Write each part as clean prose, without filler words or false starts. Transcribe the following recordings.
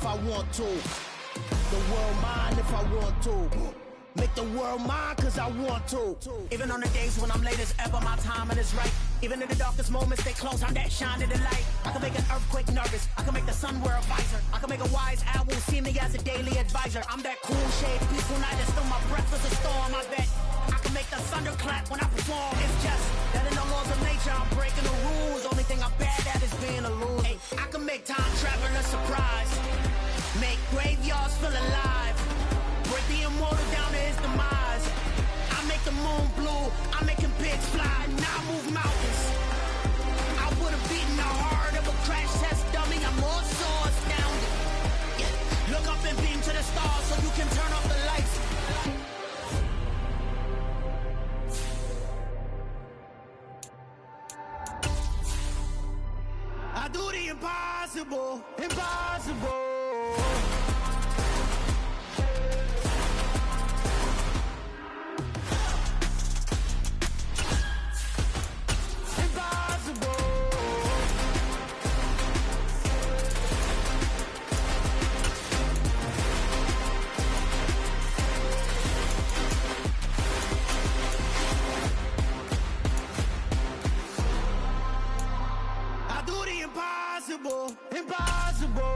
if I want to. The world mine if I want to. Make the world mine cause I want to. Even on the days when I'm late as ever, my timing is right. Even in the darkest moments, stay close, I'm that shining the light. I can make an earthquake nervous, I can make the sun wear a visor. I can make a wise owl see me as a daily advisor. I'm that cool shade, peaceful night, and still my breath is a storm. I bet I can make the thunder clap when I perform. It's just that in the laws of nature, I'm breaking the rules. Only thing I'm bad at is being a loser. Hey, I can make time travel a surprise. Make graveyards feel alive. Break the immortal down to his demise. I make the moon blue, I'm making pigs fly, now I move mountains. I would've beaten the heart of a crash test dummy, I'm more so astounded. Yeah. Look up and beam to the stars so you can turn off the lights. I do the impossible, impossible. Impossible.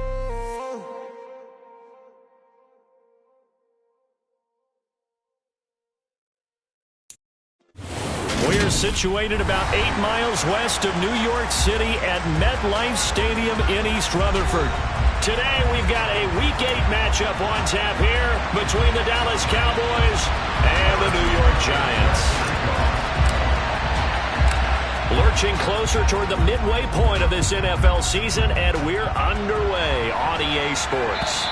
We're situated about 8 miles west of New York City at MetLife Stadium in East Rutherford. Today we've got a Week 8 matchup on tap here between the Dallas Cowboys and the New York Giants. Lurching closer toward the midway point of this NFL season, and we're underway on EA Sports.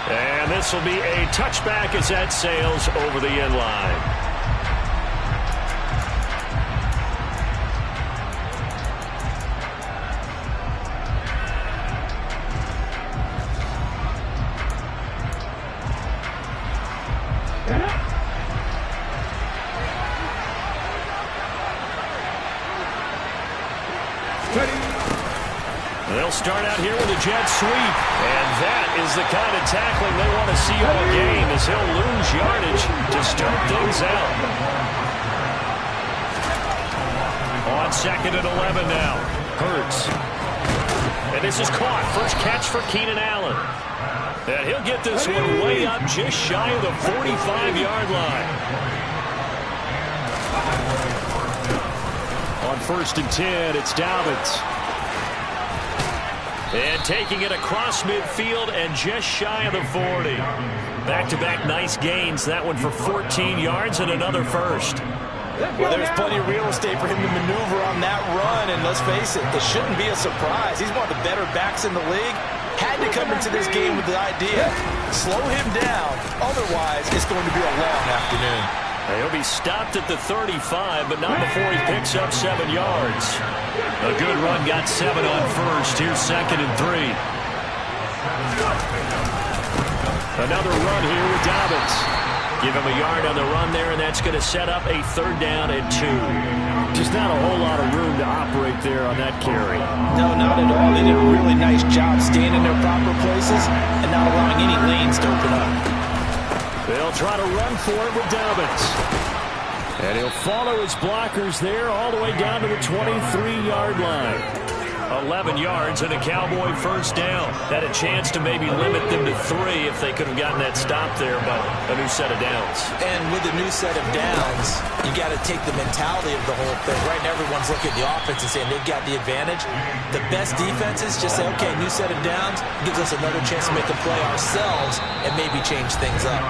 And this will be a touchback as that sails over the end line. They'll start out here with a jet sweep, and that is the kind of tackling they want to see all game, as he'll lose yardage to start things out. On 2nd and 11 now, Hurts. And this is caught. First catch for Keenan Allen. And he'll get this one way up just shy of the 45-yard line. On 1st and 10, it's Dobbins. And taking it across midfield and just shy of the 40. Back-to-back nice gains. That one for 14 yards and another first. Well, there's plenty of real estate for him to maneuver on that run. And let's face it, it shouldn't be a surprise. He's one of the better backs in the league. Had to come into this game with the idea, slow him down. Otherwise, it's going to be a long afternoon. He'll be stopped at the 35, but not before he picks up 7 yards. A good run, got 7 on first. Here's 2nd and 3. Another run here with Dobbins. Give him a yard on the run there, and that's going to set up a 3rd down and 2. Just not a whole lot of room to operate there on that carry. No, not at all. They did a really nice job staying in their proper places and not allowing any lanes to open up. They'll try to run for it with Dobbins. And he'll follow his blockers there all the way down to the 23-yard line. 11 yards and a Cowboy 1st down. Had a chance to maybe limit them to 3 if they could have gotten that stop there, but a new set of downs. And with a new set of downs, you got to take the mentality of the whole thing. Right now, everyone's looking at the offense and saying they've got the advantage. The best defenses just say, okay, new set of downs gives us another chance to make a play ourselves and maybe change things up.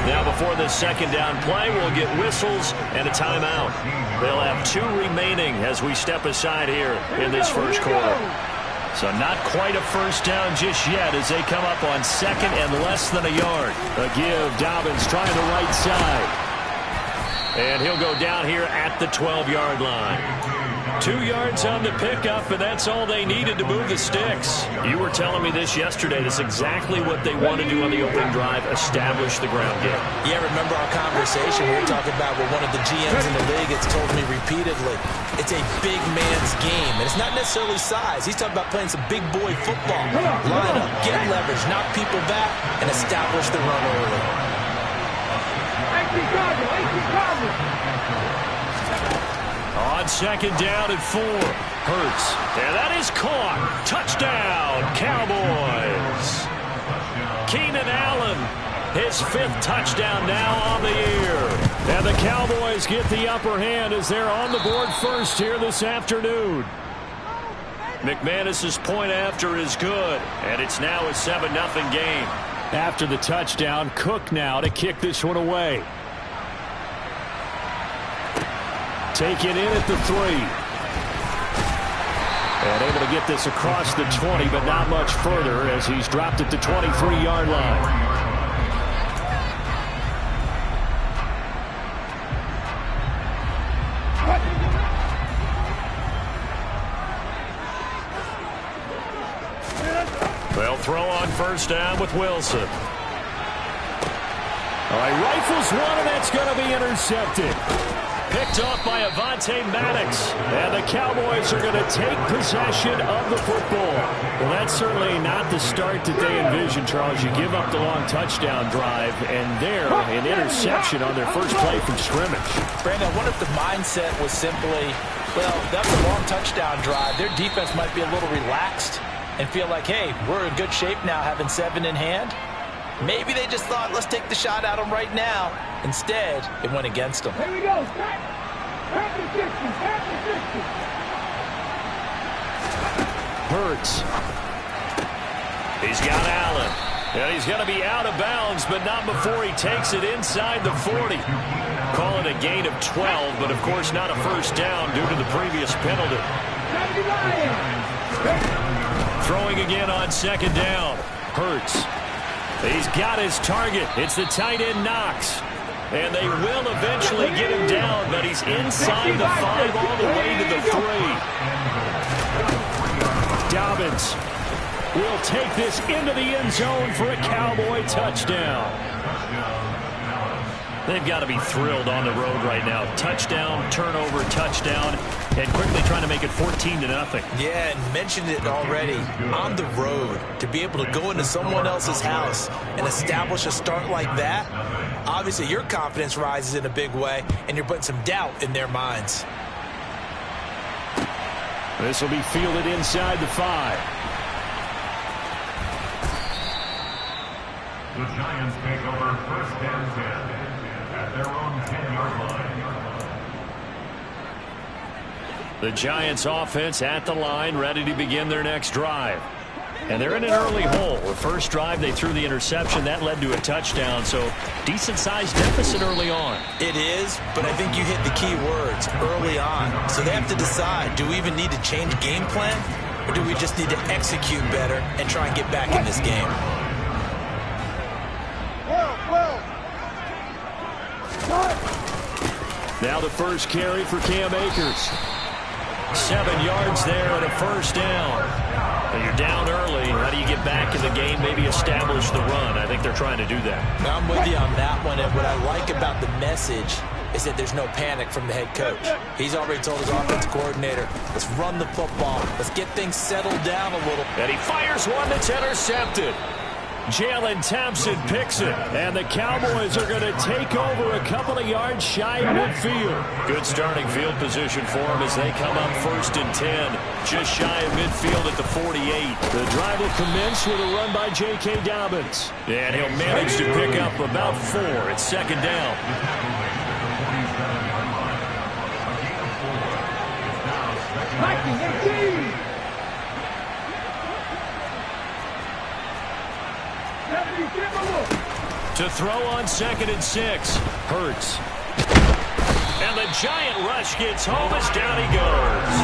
Now before the 2nd down play, we'll get whistles and a timeout. They'll have 2 remaining as we step aside here in this first quarter. So not quite a 1st down just yet as they come up on 2nd and less than a yard. A give, Dobbins trying the right side. And he'll go down here at the 12-yard line. 2 yards on the pickup, and that's all they needed to move the sticks. You were telling me this yesterday. That's exactly what they want to do on the opening drive, establish the ground game. Yeah, remember our conversation we were talking about with one of the GMs in the league has told me repeatedly, it's a big man's game, and it's not necessarily size. He's talking about playing some big boy football. Line up, get leverage, knock people back, and establish the run early. On second down and 4. Hurts. And that is caught. Touchdown, Cowboys. Keenan Allen, his 5th touchdown now on the year. And the Cowboys get the upper hand as they're on the board first here this afternoon. McManus's point after is good, and it's now a 7-0 game. After the touchdown, Cook now to kick this one away. Taken in at the 3. And able to get this across the 20, but not much further as he's dropped at the 23-yard line. They'll throw on first down with Wilson. All right, rifles one, and that's going to be intercepted. Picked off by Avonte Maddox. And the Cowboys are going to take possession of the football. Well, that's certainly not the start that they envisioned, Charles. You give up the long touchdown drive, and there, an interception on their first play from scrimmage. Brandon, I wonder if the mindset was simply, well, that's a long touchdown drive. Their defense might be a little relaxed and feel like, hey, we're in good shape now having 7 in hand. Maybe they just thought, let's take the shot at them right now. Instead, it went against them. Here we go. Half the distance. Hurts. He's got Allen. And he's going to be out of bounds, but not before he takes it inside the 40. Call it a gain of 12, but of course not a first down due to the previous penalty. Throwing again on second down. Hurts. He's got his target. It's the tight end Knox. And they will eventually get him down, but he's inside the 5 all the way to the 3. Dobbins will take this into the end zone for a Cowboy touchdown. They've got to be thrilled on the road right now. Touchdown, turnover, touchdown, and quickly trying to make it 14-0. Yeah, and mentioned it already. On the road, to be able to go into someone else's house and establish a start like that, obviously your confidence rises in a big way, and you're putting some doubt in their minds. This will be fielded inside the 5. The Giants take over first and 10 at their own 10-yard line. The Giants offense at the line, ready to begin their next drive. And they're in an early hole. The first drive, they threw the interception. That led to a touchdown, so decent-sized deficit early on. It is, but I think you hit the key words, early on. So they have to decide, do we even need to change game plan, or do we just need to execute better and try and get back in this game? Now the first carry for Cam Akers. 7 yards there and a first down. And you're down early. How do you get back in the game, maybe establish the run? I think they're trying to do that. Now, I'm with you on that one, and what I like about the message is that there's no panic from the head coach. He's already told his offensive coordinator, let's run the football. Let's get things settled down a little. And he fires one that's intercepted. Jalen Thompson picks it, and the Cowboys are going to take over a couple of yards shy of midfield. Good starting field position for them as they come up first and 10, just shy of midfield at the 48. The drive will commence with a run by J.K. Dobbins, and he'll manage to pick up about 4 at second down. To throw on 2nd and 6. Hurts. And the giant rush gets home as down he goes.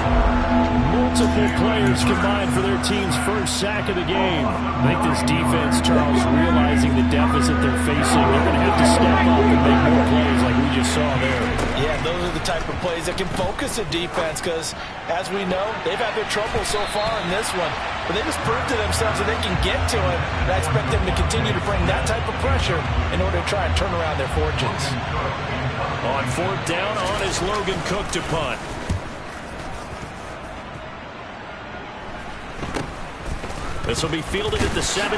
Multiple players combined for their team's first sack of the game. I think this defense, Charles, realizing the deficit they're facing, they're going to have to step up and make more plays like we just saw there. Yeah, those are the type of plays that can focus a defense because, as we know, they've had their trouble so far in this one. But they just proved to themselves that they can get to him, and I expect them to continue to bring that type of pressure in order to try and turn around their fortunes. On fourth down, on is Logan Cook to punt. This will be fielded at the 17.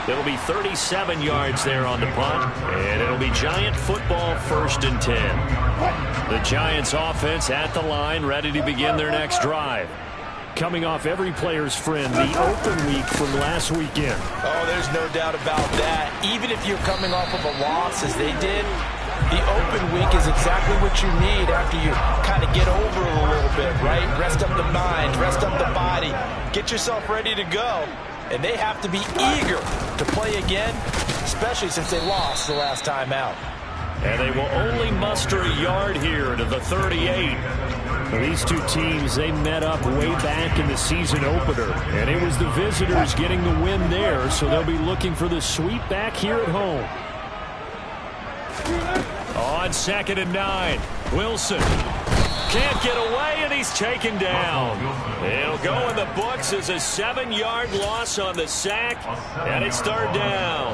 It'll be 37 yards there on the punt, and it'll be Giant football, 1st and 10. The Giants offense at the line, ready to begin their next drive. Coming off every player's friend, the open week from last weekend. Oh, there's no doubt about that. Even if you're coming off of a loss as they did, the open week is exactly what you need after you kind of get over it a little bit, right? Rest up the mind, rest up the body, get yourself ready to go. And they have to be eager to play again, especially since they lost the last time out. And they will only muster a yard here to the 38. These two teams, they met up way back in the season opener. And it was the visitors getting the win there, so they'll be looking for the sweep back here at home. On 2nd and 9, Wilson can't get away, and he's taken down. It'll go in the books as a 7-yard loss on the sack, and it's 3rd down.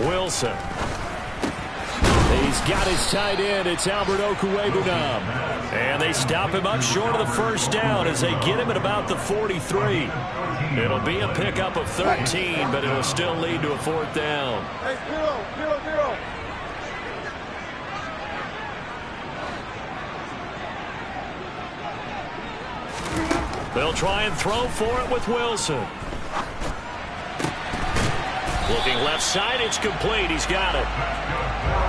Wilson. He's got his tight end. It's Albert Okwuegbunam. And they stop him up short of the 1st down as they get him at about the 43. It'll be a pickup of 13, but it'll still lead to a 4th down. Hey, 0-0-0. They'll try and throw for it with Wilson. Looking left side, it's complete. He's got it.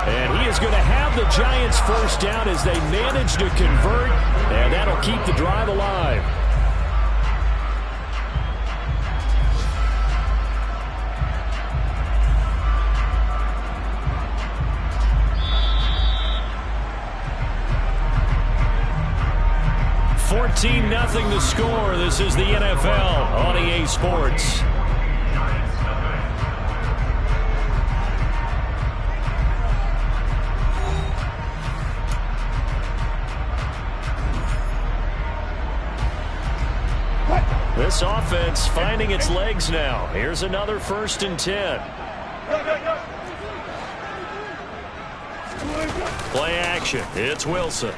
And he is going to have the Giants' 1st down as they manage to convert, and that'll keep the drive alive. Nothing the score. This is the NFL on EA Sports. This offense finding its legs now. Here's another 1st and 10. Play action. It's Wilson.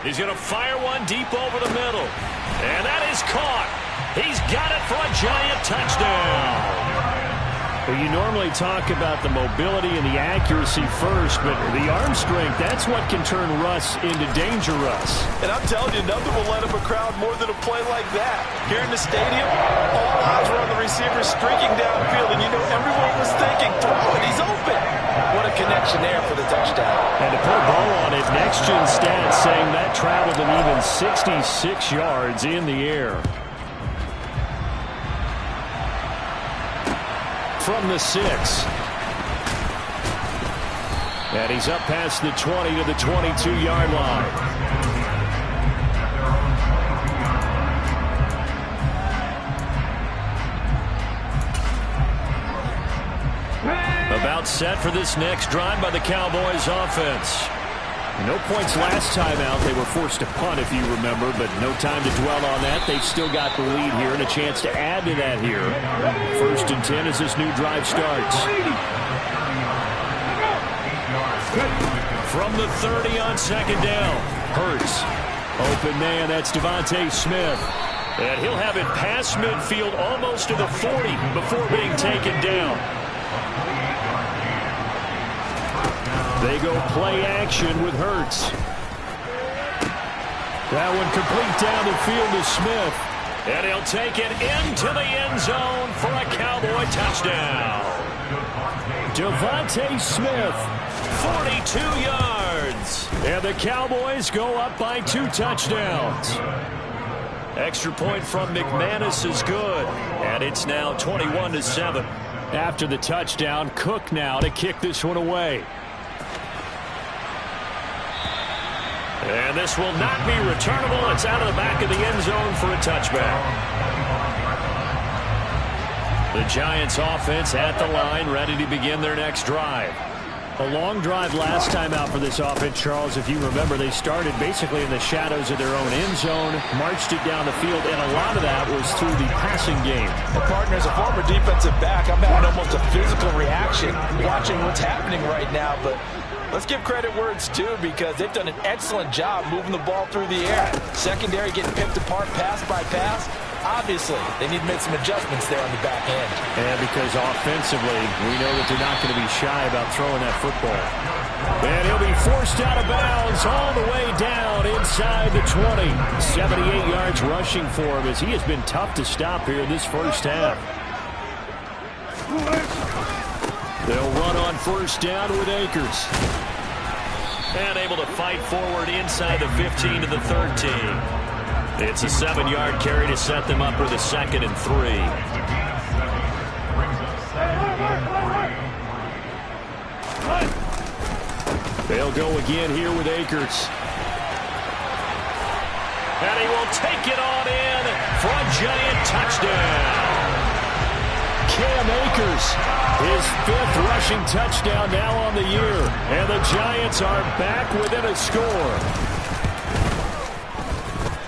He's going to fire one deep over the middle. And that is caught. He's got it for a Giant touchdown. Well, you normally talk about the mobility and the accuracy first, but the arm strength, that's what can turn Russ into danger Russ. And I'm telling you, nothing will let up a crowd more than a play like that. Here in the stadium, all eyes were on the receiver streaking downfield, and you know everyone was thinking, throw it, he's open. What a connection there for the touchdown. And to put a bow on it, Next Gen Stats saying that traveled an even 66 yards in the air. From the 6. And he's up past the 20 to the 22-yard line. About set for this next drive by the Cowboys offense. No points last time out. They were forced to punt, if you remember, but no time to dwell on that. They've still got the lead here and a chance to add to that here. 1st and 10 as this new drive starts. From the 30 on 2nd down. Hurts. Open man, that's Devontae Smith. And he'll have it past midfield almost to the 40 before being taken down. They go play action with Hurts. That one complete down the field to Smith. And he'll take it into the end zone for a Cowboy touchdown. Devontae Smith, 42 yards. And the Cowboys go up by 2 touchdowns. Extra point from McManus is good. And it's now 21-7. After the touchdown, Cook now to kick this one away. And this will not be returnable. It's out of the back of the end zone for a touchback. The Giants offense at the line, ready to begin their next drive. A long drive last time out for this offense, Charles. If you remember, they started basically in the shadows of their own end zone, marched it down the field, and a lot of that was through the passing game. And partner, as a former defensive back, I'm having almost a physical reaction watching what's happening right now. But let's give credit where it's due, because they've done an excellent job moving the ball through the air. Secondary getting picked apart pass by pass. Obviously, they need to make some adjustments there on the back end. And because offensively, we know that they're not going to be shy about throwing that football. And he'll be forced out of bounds all the way down inside the 20. 78 yards rushing for him, as he has been tough to stop here in this first half. They'll run on first down with Akers. And able to fight forward inside the 15 to the 13. It's a 7-yard carry to set them up with a 2nd and 3. They'll go again here with Akers. And he will take it on in for a Giant touchdown. Cam Akers, his 5th rushing touchdown now on the year. And the Giants are back within a score.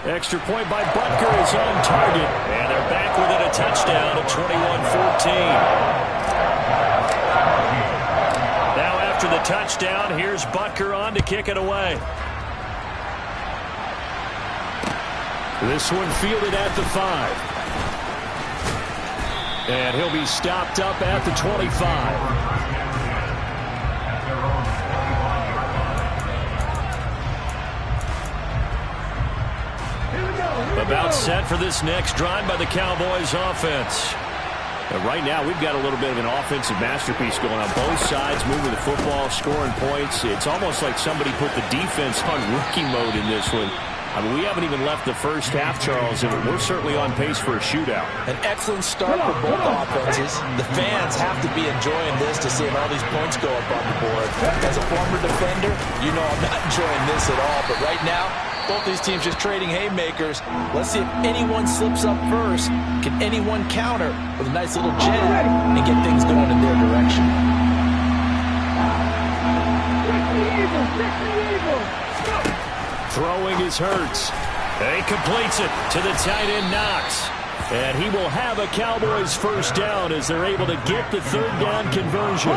Extra point by Butker is on target. And they're back within a touchdown at 21-14. Now after the touchdown, here's Butker on to kick it away. This one fielded at the 5. And he'll be stopped up at the 25. About set for this next drive by the Cowboys offense. And right now, we've got a little bit of an offensive masterpiece going on. Both sides moving the football, scoring points. It's almost like somebody put the defense on rookie mode in this one. I mean, we haven't even left the first half, Charles, and we're certainly on pace for a shootout. An excellent start for both offenses. The fans have to be enjoying this to see all these points go up on the board. As a former defender, you know I'm not enjoying this at all. But right now, both these teams just trading haymakers. Let's see if anyone slips up first. Can anyone counter with a nice little jab and get things going in their direction? Throwing is Hurts. And he completes it to the tight end Knox. And he will have a Cowboys first down as they're able to get the 3rd down conversion.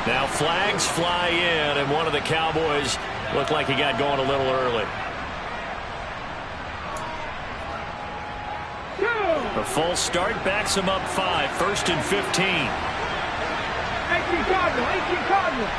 Now flags fly in, and one of the Cowboys looked like he got going a little early. A full start backs him up 5, 1st and 15. 18 Cardinal.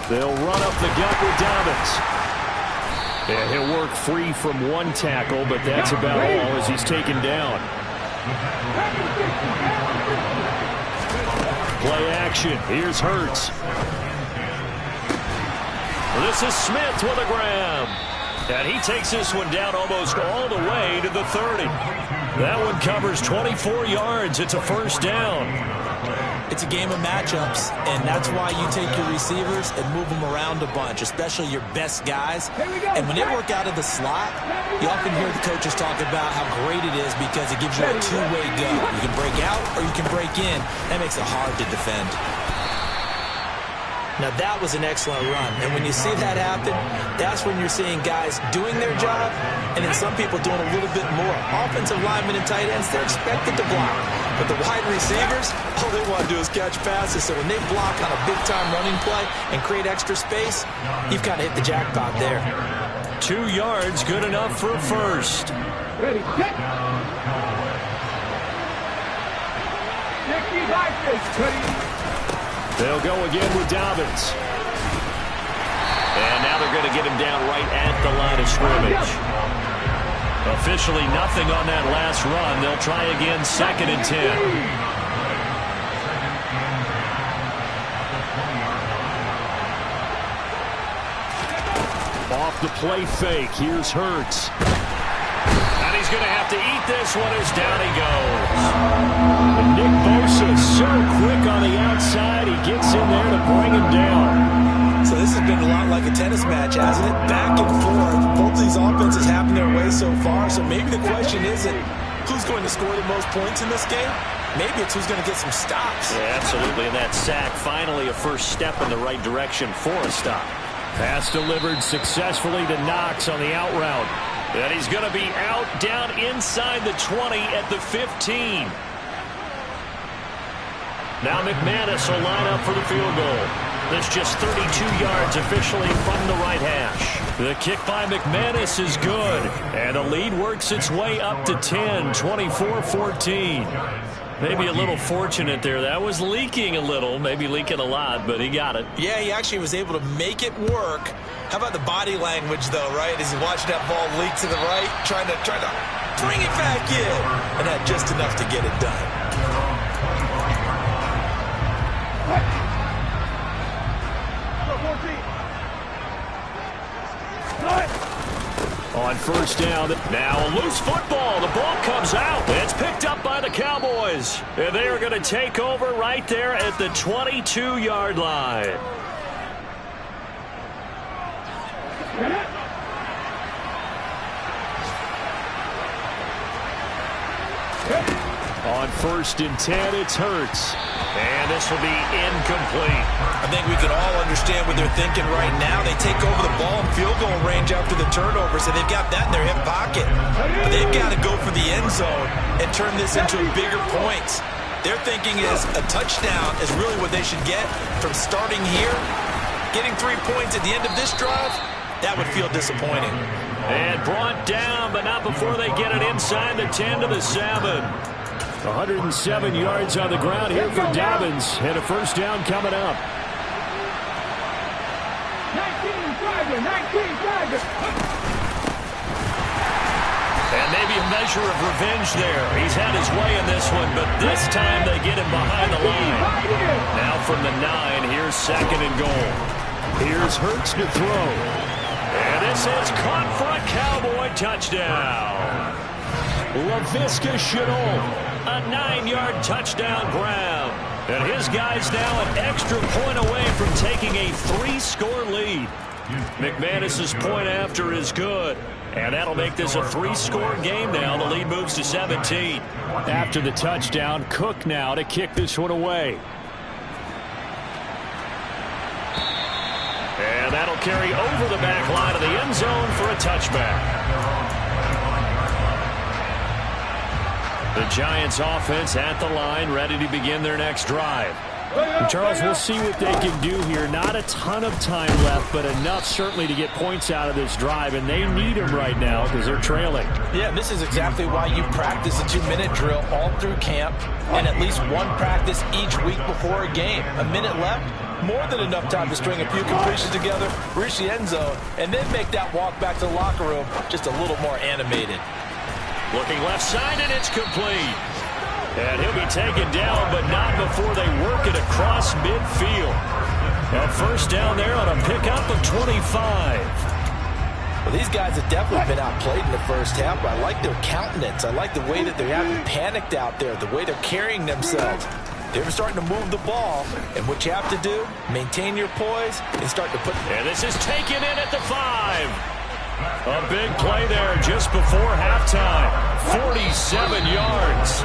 They'll run up the gut with Dobbins. And he'll work free from one tackle, but that's about all as he's taken down. Play action. Here's Hurts. This is Smith with a grab. And he takes this one down almost all the way to the 30. That one covers 24 yards. It's a first down. It's a game of matchups, and that's why you take your receivers and move them around a bunch, especially your best guys. And when they work out of the slot, you often hear the coaches talk about how great it is because it gives you a two-way go. You can break out or you can break in. That makes it hard to defend. Now, that was an excellent run. And when you see that happen, that's when you're seeing guys doing their job and then some people doing a little bit more. Offensive linemen and tight ends, they're expected to block. But the wide receivers, all they want to do is catch passes. So when they block on a big-time running play and create extra space, you've kind of hit the jackpot there. 2 yards, good enough for a first. Ready, get. They'll go again with Dobbins. And now they're going to get him down right at the line of scrimmage. Officially nothing on that last run. They'll try again, 2nd and 10. Off the play fake. Here's Hurts. And he's going to have to eat this one as down he goes. And Nick Bosa so quick on the outside. He gets in there to bring him down. So this has been a lot like a tennis match, hasn't it? Back and forth. Both of these offenses happen their way so far. So maybe the question isn't who's going to score the most points in this game. Maybe it's who's going to get some stops. Yeah, absolutely. And that sack, finally a first step in the right direction for a stop. Pass delivered successfully to Knox on the out route. And he's going to be out down inside the 20 at the 15. Now McManus will line up for the field goal. That's just 32 yards officially from the right hash. The kick by McManus is good. And the lead works its way up to 10, 24-14. Maybe a little fortunate there. That was leaking a little, maybe leaking a lot, but he got it. Yeah, he actually was able to make it work. How about the body language, though, right? As he watched that ball leak to the right, trying to bring it back in, and had just enough to get it done. On first down, now a loose football. The ball comes out. It's picked up by the Cowboys. And they are going to take over right there at the 22-yard line. On first and 10, it's Hurts. And this will be incomplete. I think we can all understand what they're thinking right now. They take over the ball in field goal range after the turnover, so they've got that in their hip pocket. But they've got to go for the end zone and turn this into bigger points. Their thinking is a touchdown is really what they should get from starting here. Getting 3 points at the end of this drive, that would feel disappointing. And brought down, but not before they get it inside the 10 to the 7. 107 yards on the ground here for Dobbins, and a first down coming up. 19 And maybe a measure of revenge there. He's had his way in this one, but this time they get him behind the line. Now from the 9, here's 2nd and goal. Here's Hurts to throw. And this is caught for a Cowboy touchdown. Laviska Shenault. A 9-yard touchdown grab. And his guy's now an extra point away from taking a 3-score lead. McManus's point after is good. And that'll make this a 3-score game now. The lead moves to 17. After the touchdown, Cook now to kick this one away. And that'll carry over the back line of the end zone for a touchback. The Giants offense at the line, ready to begin their next drive. And Charles, we'll see what they can do here. Not a ton of time left, but enough certainly to get points out of this drive, and they need them right now because they're trailing. Yeah, this is exactly why you practice a 2-minute drill all through camp and at least one practice each week before a game. A minute left, more than enough time to string a few completions together, reach the end zone, and then make that walk back to the locker room just a little more animated. Looking left side, and it's complete. And he'll be taken down, but not before they work it across midfield. A first down there on a pickup of 25. Well, these guys have definitely been outplayed in the first half, but I like their countenance. I like the way that they haven't panicked out there, the way they're carrying themselves. They're starting to move the ball, and what you have to do, maintain your poise and start to put... And this is taken in at the 5. A big play there just before halftime. 47 yards.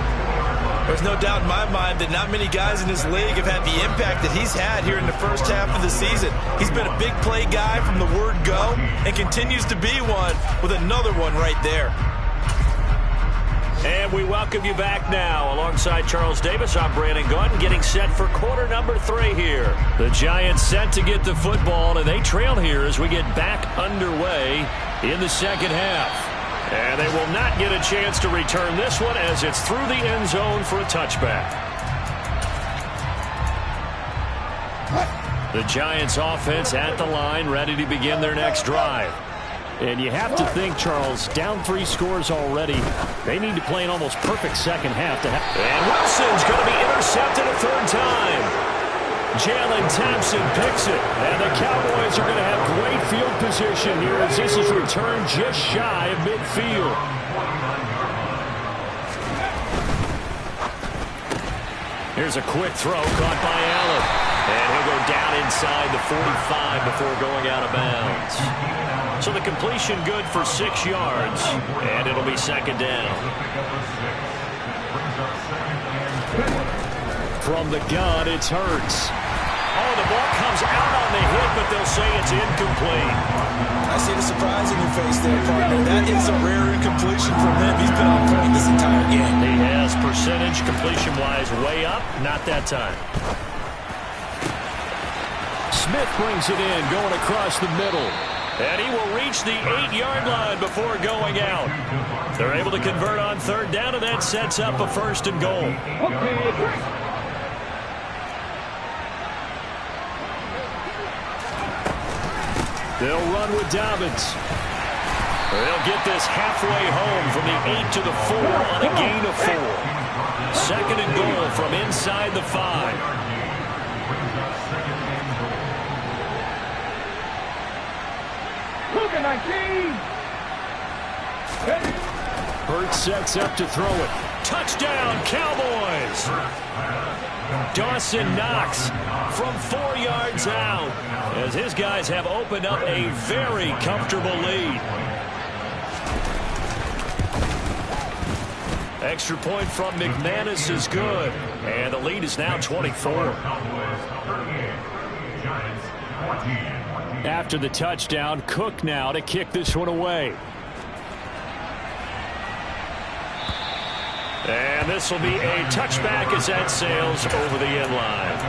There's no doubt in my mind that not many guys in this league have had the impact that he's had here in the first half of the season. He's been a big play guy from the word go and continues to be one with another one right there. And we welcome you back now. Alongside Charles Davis, I'm Brandon Gunn, getting set for quarter number 3 here. The Giants set to get the football, and they trail here as we get back underway in the second half. And they will not get a chance to return this one as it's through the end zone for a touchback. The Giants offense at the line, ready to begin their next drive. And you have to think, Charles, down 3 scores already. They need to play an almost perfect second half to have. And Wilson's going to be intercepted a 3rd time. Jalen Thompson picks it. And the Cowboys are going to have great field position here as this is returned just shy of midfield. Here's a quick throw caught by Allen. And he'll go down inside the 45 before going out of bounds. So the completion good for 6 yards, and it'll be 2nd down. From the gun, it's Hurts. Oh, the ball comes out on the hit, but they'll say it's incomplete. I see the surprise in your face there, partner. That is a rare incompletion from him. He's been on point this entire game. He has percentage completion-wise way up, not that time. Smith brings it in, going across the middle. And he will reach the 8-yard line before going out. They're able to convert on 3rd down, and that sets up a 1st and goal. They'll run with Dobbins. They'll get this halfway home from the 8 to the 4 on a gain of 4. 2nd and goal from inside the 5. Hurts sets up to throw it. Touchdown, Cowboys! Dawson Knox from 4 yards out as his guys have opened up a very comfortable lead. Extra point from McManus is good, and the lead is now 24. After the touchdown, Cook now to kick this one away. And this will be a touchback as that sails over the end line.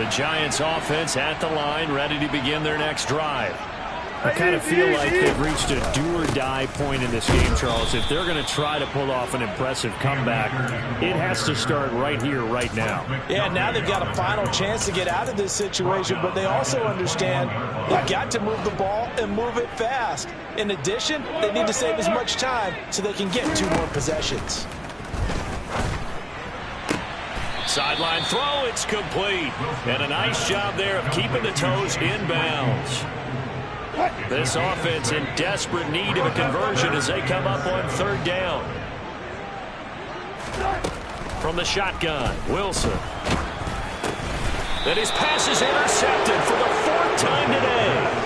The Giants offense at the line, ready to begin their next drive. I kind of feel like they've reached a do-or-die point in this game, Charles. If they're going to try to pull off an impressive comeback, it has to start right here, right now. Yeah, now they've got a final chance to get out of this situation, but they also understand they've got to move the ball and move it fast. In addition, they need to save as much time so they can get 2 more possessions. Sideline throw, it's complete. And a nice job there of keeping the toes in bounds. This offense in desperate need of a conversion as they come up on 3rd down. From the shotgun, Wilson. And his pass is intercepted for the 4th time today.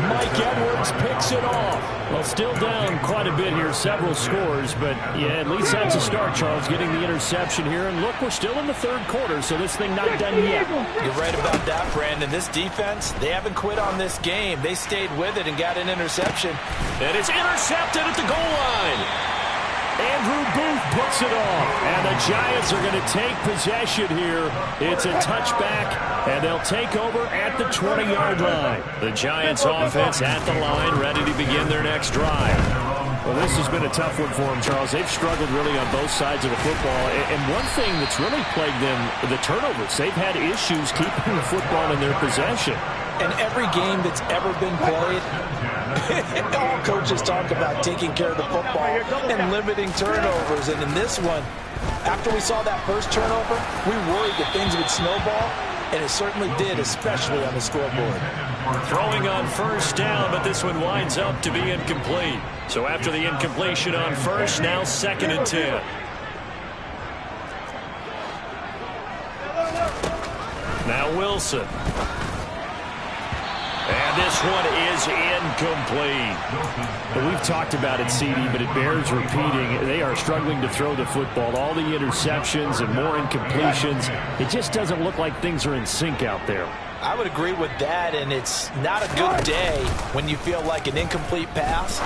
Mike Edwards picks it off. Well, still down quite a bit here, several scores, but yeah, at least that's a start, Charles, getting the interception here. And look, we're still in the 3rd quarter, so this thing not done yet. You're right about that, Brandon. This defense, they haven't quit on this game. They stayed with it and got an interception. And it's intercepted at the goal line. Andrew Booth puts it off, and the Giants are going to take possession here. It's a touchback, and they'll take over at the 20-yard line. The Giants offense at the line, ready to begin their next drive. Well, this has been a tough one for them, Charles. They've struggled really on both sides of the football, and one thing that's really plagued them, the turnovers. They've had issues keeping the football in their possession. In every game that's ever been played, all coaches talk about taking care of the football and limiting turnovers. And in this one, after we saw that first turnover, we worried that things would snowball, and it certainly did, especially on the scoreboard. Throwing on 1st down, but this one winds up to be incomplete. So after the incompletion on 1st, now 2nd and 10. Now Wilson. And this one is incomplete. We've talked about it, CD, but it bears repeating. They are struggling to throw the football. All the interceptions and more incompletions. It just doesn't look like things are in sync out there. I would agree with that, and it's not a good day when you feel like an incomplete pass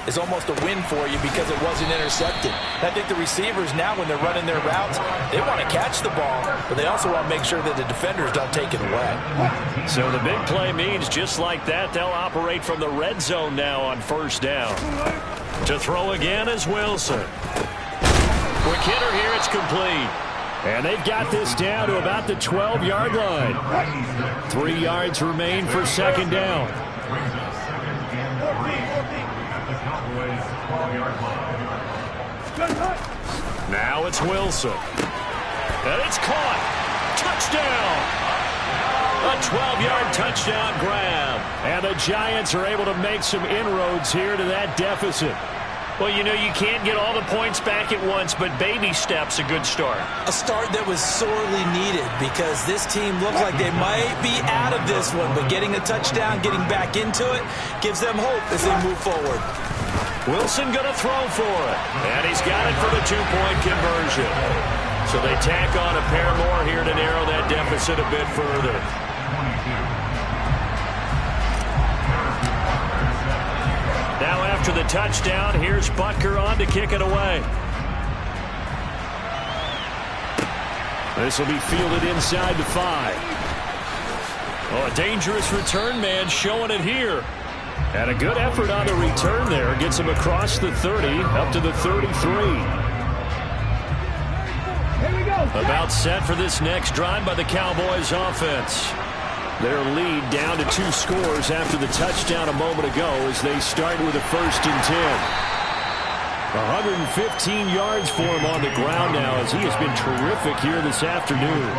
is almost a win for you because it wasn't intercepted. And I think the receivers now, when they're running their routes, they want to catch the ball, but they also want to make sure that the defenders don't take it away. So the big play means just like that, they'll operate from the red zone now on first down. To throw again is Wilson. Quick hitter here, it's complete. And they've got this down to about the 12-yard line. 3 yards remain for second down. Now it's Wilson. And it's caught. Touchdown. A 12-yard touchdown grab. And the Giants are able to make some inroads here to that deficit. Well, you know, you can't get all the points back at once, but baby steps a good start. A start that was sorely needed because this team looked like they might be out of this one, but getting a touchdown, getting back into it, gives them hope as they move forward. Wilson going to throw for it, and he's got it for the 2-point conversion. So they tack on a pair more here to narrow that deficit a bit further. Now after the touchdown, here's Butker on to kick it away. This will be fielded inside the 5. Oh, a dangerous return man showing it here. And a good effort on the return there. Gets him across the 30, up to the 33. About set for this next drive by the Cowboys offense. Their lead down to 2 scores after the touchdown a moment ago as they start with a 1st and 10. 115 yards for him on the ground now as he has been terrific here this afternoon.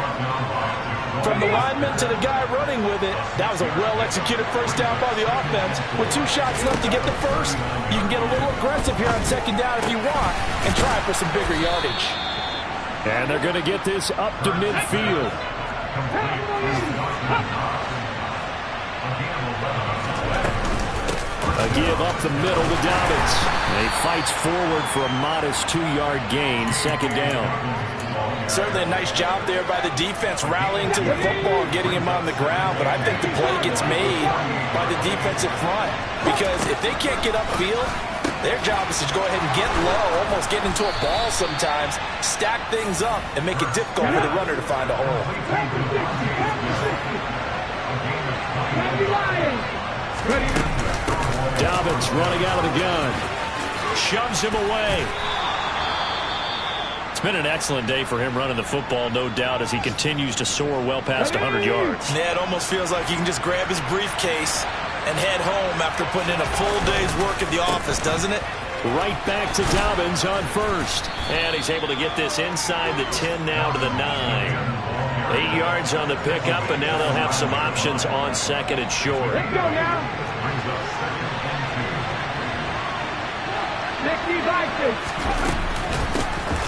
From the lineman to the guy running with it, that was a well-executed first down by the offense. With 2 shots left to get the first, you can get a little aggressive here on second down if you want and try for some bigger yardage. And they're going to get this up to midfield. A give up the middle to Dobbins. He fights forward for a modest 2-yard gain, second down. Certainly a nice job there by the defense rallying to the football and getting him on the ground, but I think the play gets made by the defensive front because if they can't get upfield, their job is to go ahead and get low, almost get into a ball sometimes, stack things up, and make it difficult for the runner to find a hole. Dobbins running out of the gun. Shoves him away. It's been an excellent day for him running the football, no doubt, as he continues to soar well past 100 yards. Yeah, it almost feels like he can just grab his briefcase and head home after putting in a full day's work at the office, doesn't it? Right back to Dobbins on first. And he's able to get this inside the 10 now to the 9. 8 yards on the pickup, and now they'll have some options on second and short. Let's go now. Next these ISIS.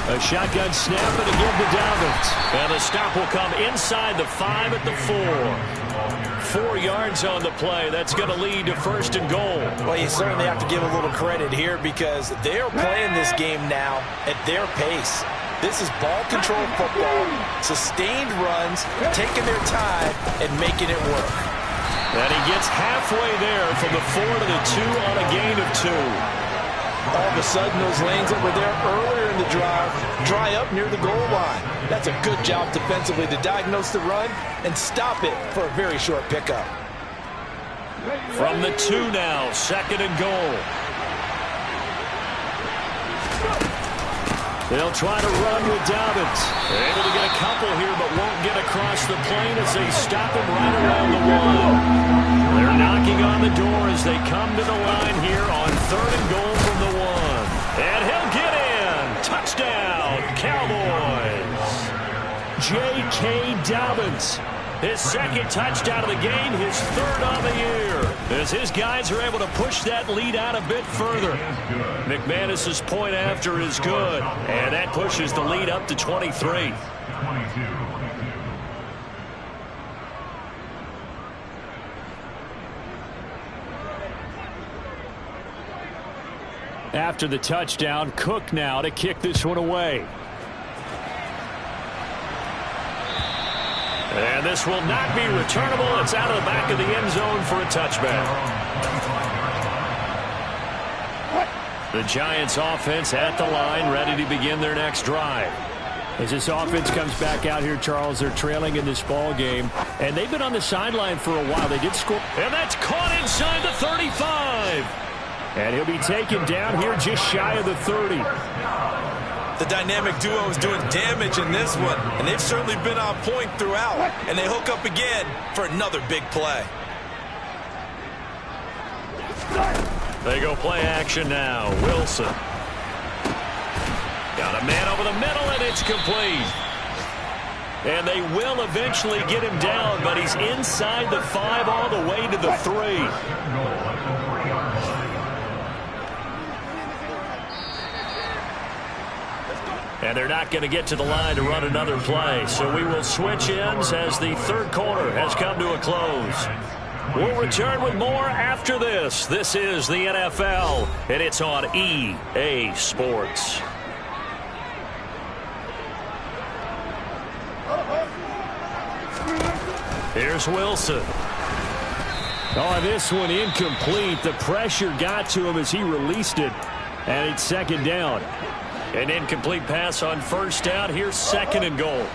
A shotgun snap and a give to Dobbins. And the stop will come inside the 5 at the 4. 4 yards on the play. That's going to lead to first and goal. Well, you certainly have to give a little credit here because they're playing this game now at their pace. This is ball control football, sustained runs, taking their time, and making it work. And he gets halfway there from the 4 to the 2 on a gain of 2. All of a sudden, those lanes that were there earlier in the drive dry up near the goal line. That's a good job defensively to diagnose the run and stop it for a very short pickup. From the 2 now, second and goal. They'll try to run with Dobbins. They're able to get a couple here, but won't get across the plane as they stop him right around the 1. They're knocking on the door as they come to the line here on third and goal from the 1. And he'll get in. Touchdown, Cowboys. J.K. Dobbins. His second touchdown of the game, his third on the year. As his guys are able to push that lead out a bit further. McManus's point after is good. And that pushes the lead up to 23. After the touchdown, Cook now to kick this one away. And this will not be returnable. It's out of the back of the end zone for a touchback. The Giants offense at the line, ready to begin their next drive. As this offense comes back out here, Charles, they're trailing in this ball game, and they've been on the sideline for a while. They did score. And that's caught inside the 35. And he'll be taken down here just shy of the 30. The dynamic duo is doing damage in this one, and they've certainly been on point throughout. And they hook up again for another big play. They go play action now. Wilson. Got a man over the middle, and it's complete. And they will eventually get him down, but he's inside the 5 all the way to the 3. And they're not going to get to the line to run another play. So we will switch ends as the third quarter has come to a close. We'll return with more after this. This is the NFL, and it's on EA Sports. Here's Wilson. Oh, this one incomplete. The pressure got to him as he released it. And it's second down. An incomplete pass on first down. Here's second and goal.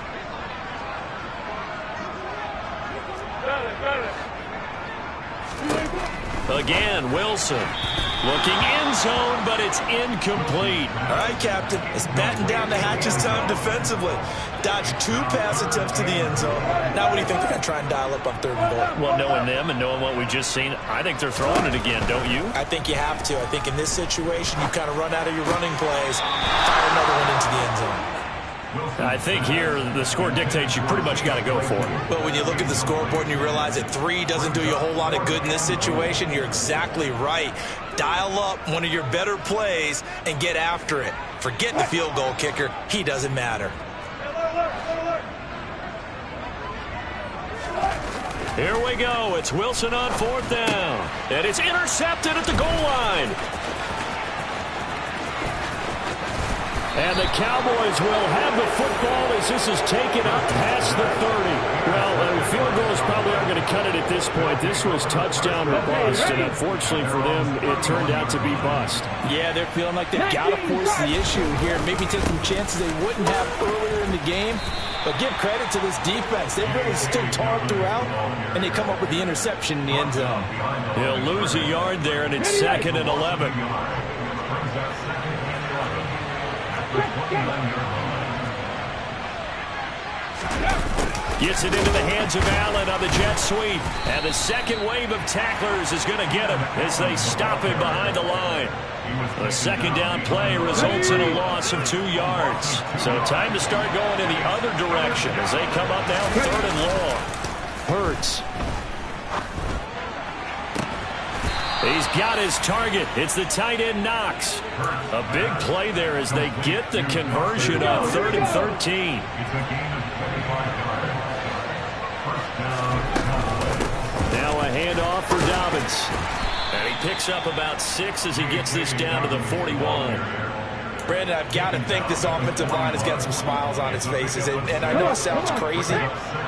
Again, Wilson. Looking end zone, but it's incomplete. All right, Captain. It's batten down the hatches time defensively. Dodged 2 pass attempts to the end zone. Now what do you think they're going to try and dial up on third and goal? Well, knowing them and knowing what we just seen, I think they're throwing it again, don't you? I think you have to. I think in this situation, you kind of run out of your running plays, fire another one into the end zone. I think here the score dictates you pretty much got to go for it. But when you look at the scoreboard and you realize that 3 doesn't do you a whole lot of good in this situation, you're exactly right. Dial up one of your better plays and get after it. Forget the field goal kicker. He doesn't matter. Here we go. It's Wilson on fourth down. And it's intercepted at the goal line. And the Cowboys will have the football as this is taken up past the 30. Well, the field goals probably aren't going to cut it at this point. This was touchdown or bust, and unfortunately for them, it turned out to be bust. Yeah, they're feeling like they've got to force the issue here. Maybe take some chances they wouldn't have earlier in the game. But give credit to this defense. They've really stood tall throughout, and they come up with the interception in the end zone. He'll lose a yard there, and it's second and 11. Gets it into the hands of Allen on the jet sweep. And the second wave of tacklers is going to get him as they stop him behind the line. The second down play results in a loss of 2 yards. So time to start going in the other direction as they come up now third and long. Hurts. He's got his target. It's the tight end Knox. A big play there as they get the conversion on 3rd and 13. Now a handoff for Dobbins. And he picks up about 6 as he gets this down to the 41. Brandon, I've got to think this offensive line has got some smiles on its faces. And I know it sounds crazy,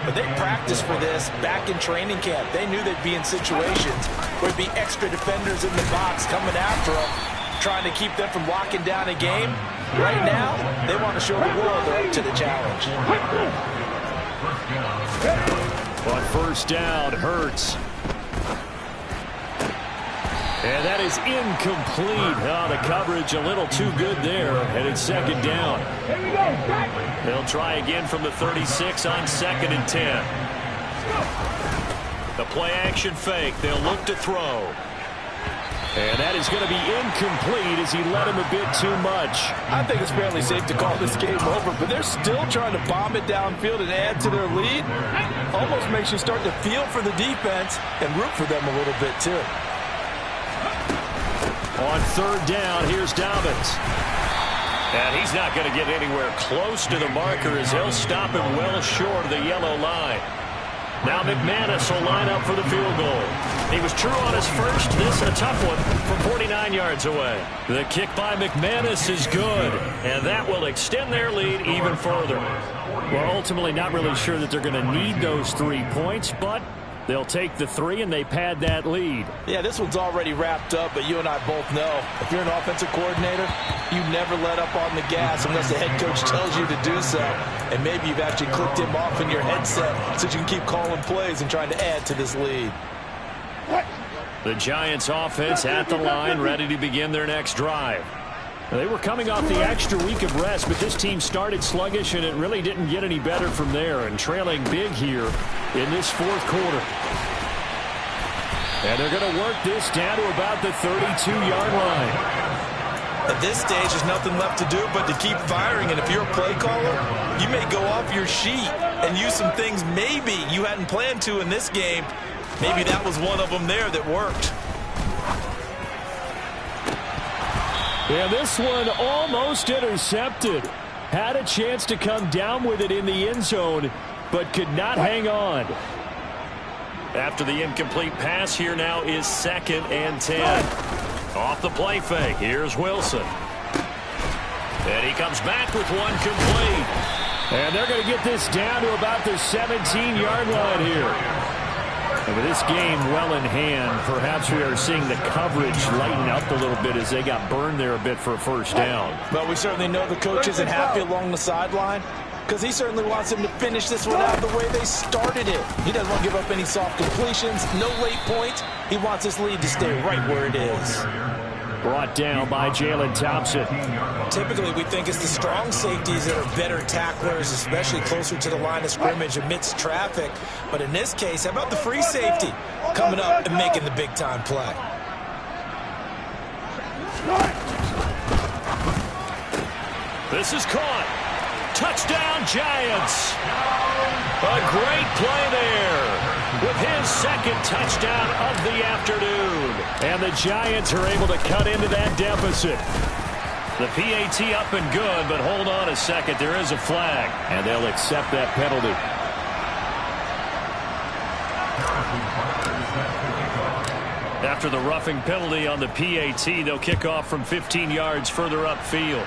but they practiced for this back in training camp. They knew they'd be in situations where there'd be extra defenders in the box coming after them, trying to keep them from locking down a game. Right now, they want to show the world they're up to the challenge. On first down, Hurts. And that is incomplete. Oh, the coverage a little too good there. And it's second down. They'll try again from the 36 on 2nd and 10. The play action fake. They'll look to throw. And that is going to be incomplete as he led him a bit too much. I think it's fairly safe to call this game over, but they're still trying to bomb it downfield and add to their lead. Almost makes you start to feel for the defense and root for them a little bit too. On third down, here's Dobbins. And he's not going to get anywhere close to the marker as he'll stop him well short of the yellow line. Now McManus will line up for the field goal. He was true on his first. This a tough one from 49 yards away. The kick by McManus is good, and that will extend their lead even further. We're ultimately not really sure that they're going to need those 3 points, but They'll take the 3, and they pad that lead. Yeah, this one's already wrapped up, but you and I both know if you're an offensive coordinator, you never let up on the gas unless the head coach tells you to do so. And maybe you've actually clicked him off in your headset so you can keep calling plays and trying to add to this lead. The Giants offense at the line, ready to begin their next drive. They were coming off the extra week of rest, but this team started sluggish, and it really didn't get any better from there, and trailing big here in this fourth quarter. And they're going to work this down to about the 32-yard line. At this stage, there's nothing left to do but to keep firing, and if you're a play caller, you may go off your sheet and use some things maybe you hadn't planned to in this game. Maybe that was one of them there that worked. Yeah, this one almost intercepted. Had a chance to come down with it in the end zone, but could not hang on. After the incomplete pass, here now is 2nd and 10. Off the play fake, here's Wilson. And he comes back with one complete. And they're going to get this down to about the 17-yard line here. And with this game well in hand, perhaps we are seeing the coverage lighten up a little bit as they got burned there a bit for a first down. But we certainly know the coach isn't happy along the sideline because he certainly wants them to finish this one out the way they started it. He doesn't want to give up any soft completions, no late points. He wants this lead to stay right where it is. Brought down by Jalen Thompson. Typically, we think it's the strong safeties that are better tacklers, especially closer to the line of scrimmage amidst traffic. But in this case, how about the free safety coming up and making the big-time play? This is caught. Touchdown, Giants. A great play there with his 2nd touchdown of the afternoon. And the Giants are able to cut into that deficit. The PAT up and good, but hold on a second. There is a flag, and they'll accept that penalty. After the roughing penalty on the PAT, they'll kick off from 15 yards further upfield.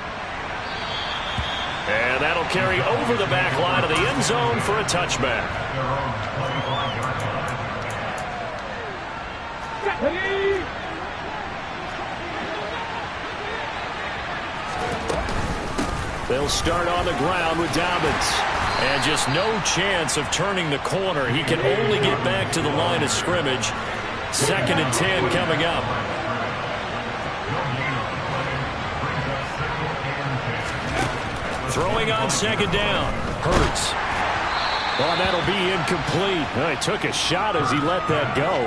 And that'll carry over the back line of the end zone for a touchback. They'll start on the ground with Dobbins. And just no chance of turning the corner. He can only get back to the line of scrimmage. 2nd and 10 coming up. Throwing on 2nd down. Hurts. Well, that'll be incomplete. Well, he took a shot as he let that go.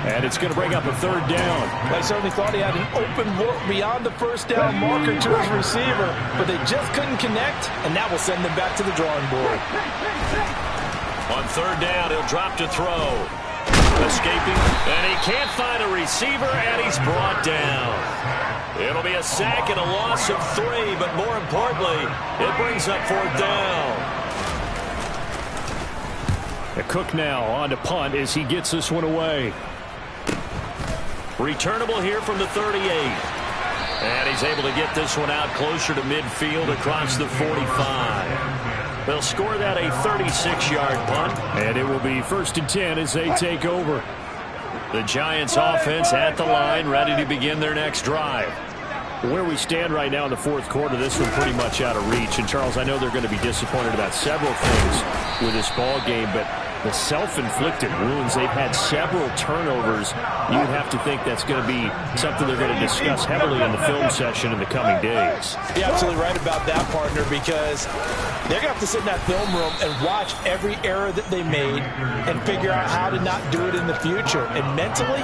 And it's going to bring up a 3rd down. They certainly thought he had an open look beyond the first down marker to his receiver, but they just couldn't connect, and that will send them back to the drawing board. On 3rd down, he'll drop to throw. Escaping, and he can't find a receiver, and he's brought down. It'll be a sack and a loss of 3, but more importantly, it brings up 4th down. Cook now on to punt as he gets this one away. Returnable here from the 38. And he's able to get this one out closer to midfield across the 45. They'll score that a 36-yard punt. And it will be 1st and 10 as they take over. The Giants offense at the line, ready to begin their next drive. Where we stand right now in the fourth quarter, this one pretty much out of reach. And, Charles, I know they're going to be disappointed about several things with this ball game, but the self-inflicted wounds, they've had several turnovers. You'd have to think that's going to be something they're going to discuss heavily in the film session in the coming days. You're absolutely right about that, partner, because they're going to have to sit in that film room and watch every error that they made and figure out how to not do it in the future. And mentally,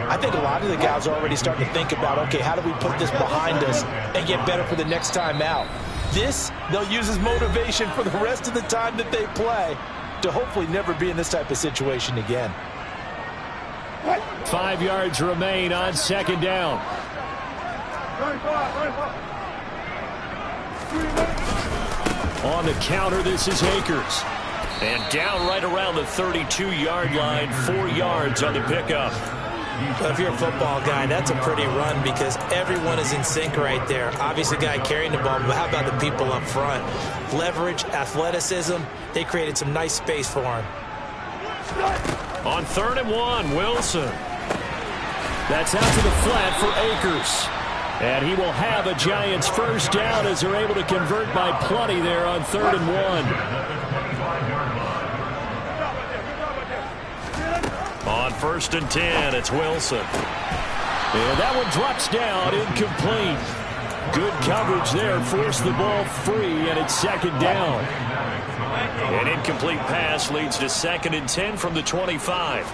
I think a lot of the guys are already starting to think about, okay, how do we put this behind us and get better for the next time out? This, they'll use as motivation for the rest of the time that they play to hopefully never be in this type of situation again. 5 yards remain on 2nd down. On the counter, this is Akers. And down right around the 32-yard line, 4 yards on the pickup. Well, if you're a football guy, that's a pretty run because everyone is in sync right there. Obviously, the guy carrying the ball, but how about the people up front? Leverage, athleticism, they created some nice space for him. On 3rd and 1, Wilson. That's out to the flat for Akers. And he will have a Giants first down as they're able to convert by plenty there on 3rd and 1. On 1st and 10, it's Wilson. And that one drops down, incomplete. Good coverage there, forced the ball free, and it's 2nd down. An incomplete pass leads to 2nd and 10 from the 25.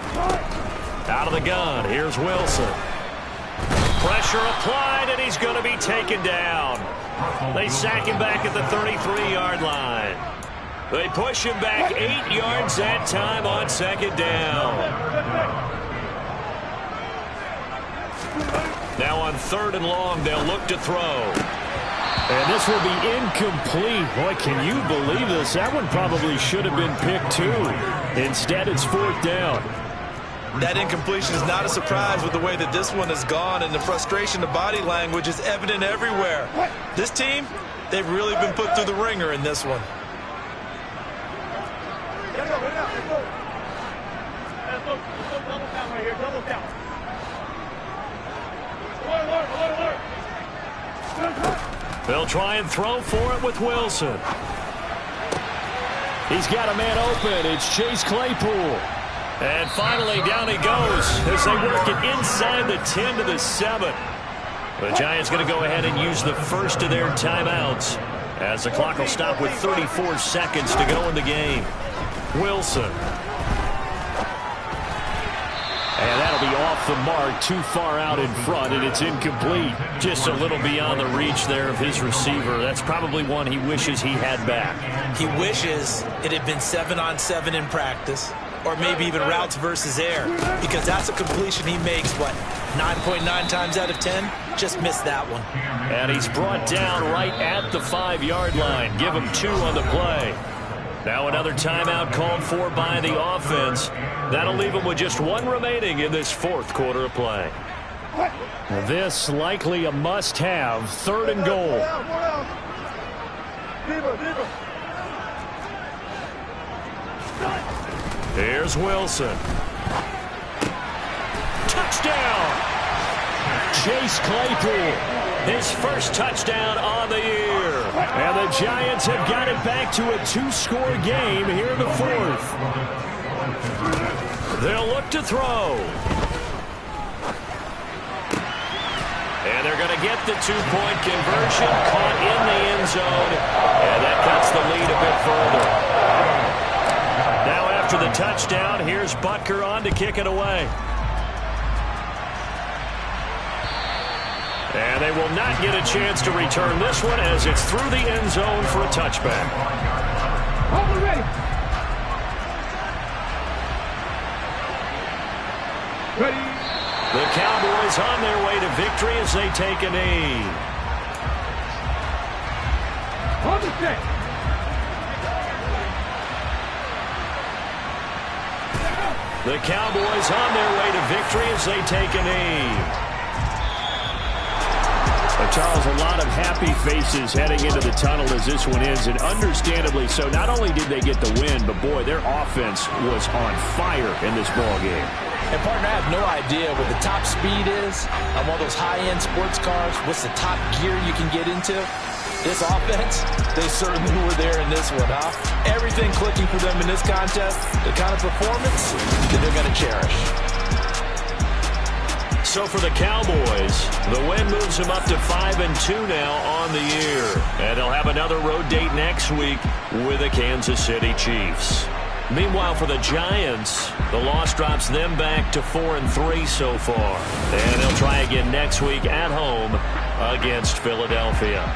Out of the gun, here's Wilson. Pressure applied, and he's going to be taken down. They sack him back at the 33-yard line. They push him back 8 yards that time on 2nd down. Now on 3rd and long, they'll look to throw. And this will be incomplete. Boy, can you believe this? That one probably should have been picked too. Instead, it's 4th down. That incompletion is not a surprise with the way that this one has gone, and the frustration, the body language is evident everywhere. This team, they've really been put through the ringer in this one. They'll try and throw for it with Wilson. He's got a man open. It's Chase Claypool. And finally, down he goes as they work it inside the 10 to the 7. The Giants going to go ahead and use the first of their timeouts as the clock will stop with 34 seconds to go in the game. Wilson. And that'll be off the mark, too far out in front, and it's incomplete. Just a little beyond the reach there of his receiver. That's probably one he wishes he had back. He wishes it had been 7-on-7 in practice, or maybe even routes versus air, because that's a completion he makes, what, 9.9 times out of 10? Just missed that one. And he's brought down right at the 5-yard line. Give him 2 on the play. Now another timeout called for by the offense. That'll leave him with just 1 remaining in this 4th quarter of play. This likely a must-have, 3rd and goal. Here's Wilson. Touchdown! Chase Claypool, his first touchdown on the year. And the Giants have got it back to a 2-score game here in the 4th. They'll look to throw. And they're going to get the 2-point conversion, caught in the end zone. And that cuts the lead a bit further. Now after the touchdown, here's Butker on to kick it away. And they will not get a chance to return this one as it's through the end zone for a touchback. Hold it ready. Ready. The Cowboys on their way to victory as they take a knee. Hold the stick. The Cowboys on their way to victory as they take a knee. Charles, a lot of happy faces heading into the tunnel as this one ends, and understandably so. Not only did they get the win, but boy, their offense was on fire in this ball game. And partner, I have no idea what the top speed is on one of those high-end sports cars. What's the top gear you can get into? This offense, they certainly were there in this one, huh? Everything clicking for them in this contest, the kind of performance that they're going to cherish. So for the Cowboys, the win moves them up to 5-2 now on the year. And they'll have another road date next week with the Kansas City Chiefs. Meanwhile, for the Giants, the loss drops them back to 4-3 so far. And they'll try again next week at home against Philadelphia.